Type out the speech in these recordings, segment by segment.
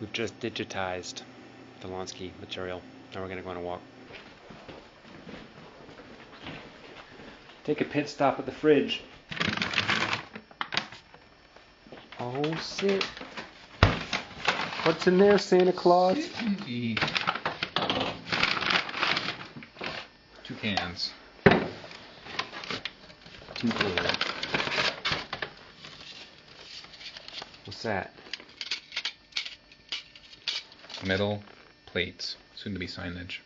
We've just digitized the Lonsky material. Now we're going to go on a walk. Take a pit stop at the fridge. Oh, sit. What's in there, Santa Claus? Two cans. Too cool. What's that? Metal plates, soon to be signage.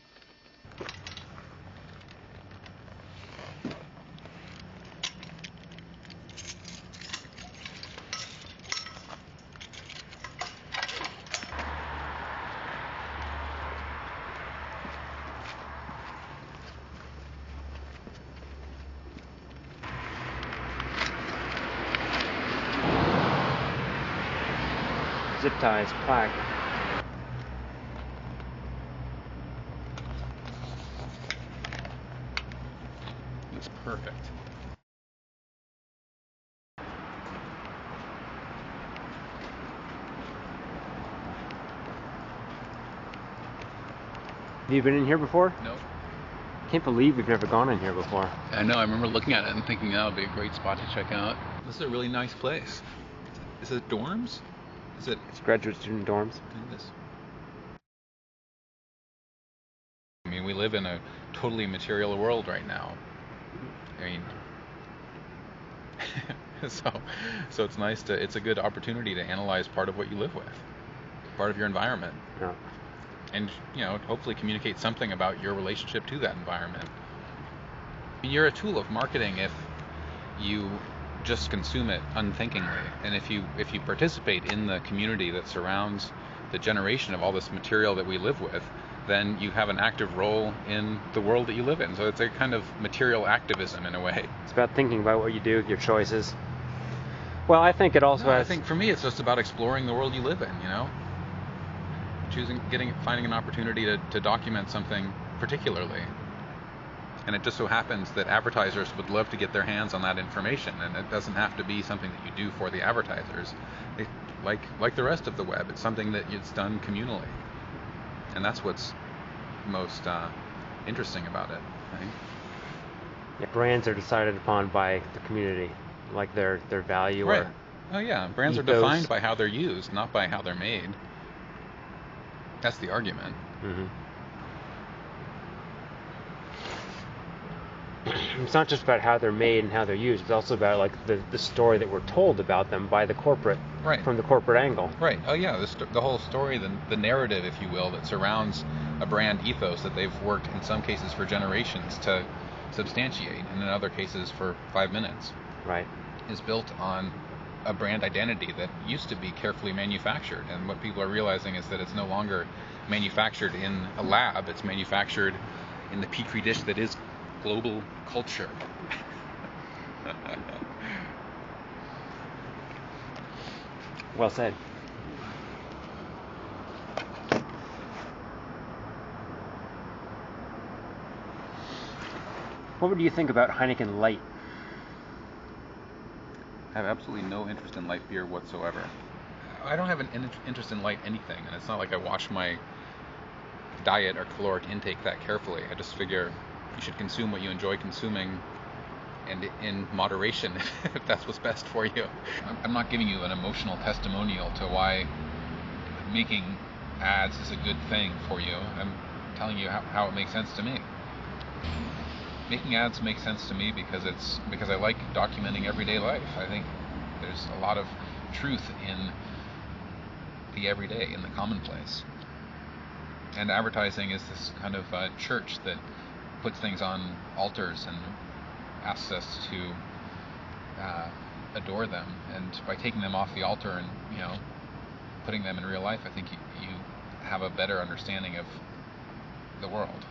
Zip ties, plaque. It's perfect. Have you been in here before? No. Can't believe we've never gone in here before. I know, I remember looking at it and thinking that would be a great spot to check out. This is a really nice place. Is it dorms? Is it? It's graduate student dorms. Goodness. I mean, we live in a totally material world right now. I mean, so it's nice to, it's a good opportunity to analyze part of what you live with, part of your environment. Yeah. And, you know, hopefully communicate something about your relationship to that environment. I mean, you're a tool of marketing if you just consume it unthinkingly, and if you participate in the community that surrounds the generation of all this material that we live with, then you have an active role in the world that you live in. So it's a kind of material activism in a way. It's about thinking about what you do, your choices. Well, I think it also has... I think for me it's just about exploring the world you live in, you know? Finding an opportunity to document something particularly. And it just so happens that advertisers would love to get their hands on that information, and it doesn't have to be something that you do for the advertisers. Like the rest of the web, it's something that it's done communally. And that's what's most interesting about it, I think. Yeah, brands are decided upon by the community, like their value. Right. Or oh yeah, brands ethos. Are defined by how they're used, not by how they're made. That's the argument. Mm-hmm. It's not just about how they're made and how they're used. It's also about like the story that we're told about them by the corporate, right. From the corporate angle. Right. Oh yeah, the whole story, the narrative, if you will, that surrounds a brand ethos that they've worked in some cases for generations to substantiate, and in other cases for 5 minutes. Right. Is built on a brand identity that used to be carefully manufactured, and what people are realizing is that it's no longer manufactured in a lab. It's manufactured in the petri dish that is global culture. Well said. What would you think about Heineken Light? I have absolutely no interest in light beer whatsoever. I don't have an interest in light anything, and it's not like I watch my diet or caloric intake that carefully. I just figure you should consume what you enjoy consuming, and in moderation, if that's what's best for you. I'm not giving you an emotional testimonial to why making ads is a good thing for you. I'm telling you how it makes sense to me. Making ads makes sense to me because I like documenting everyday life. I think there's a lot of truth in the everyday, in the commonplace. And advertising is this kind of church that puts things on altars and asks us to adore them. And by taking them off the altar and, you know, putting them in real life, I think you have a better understanding of the world.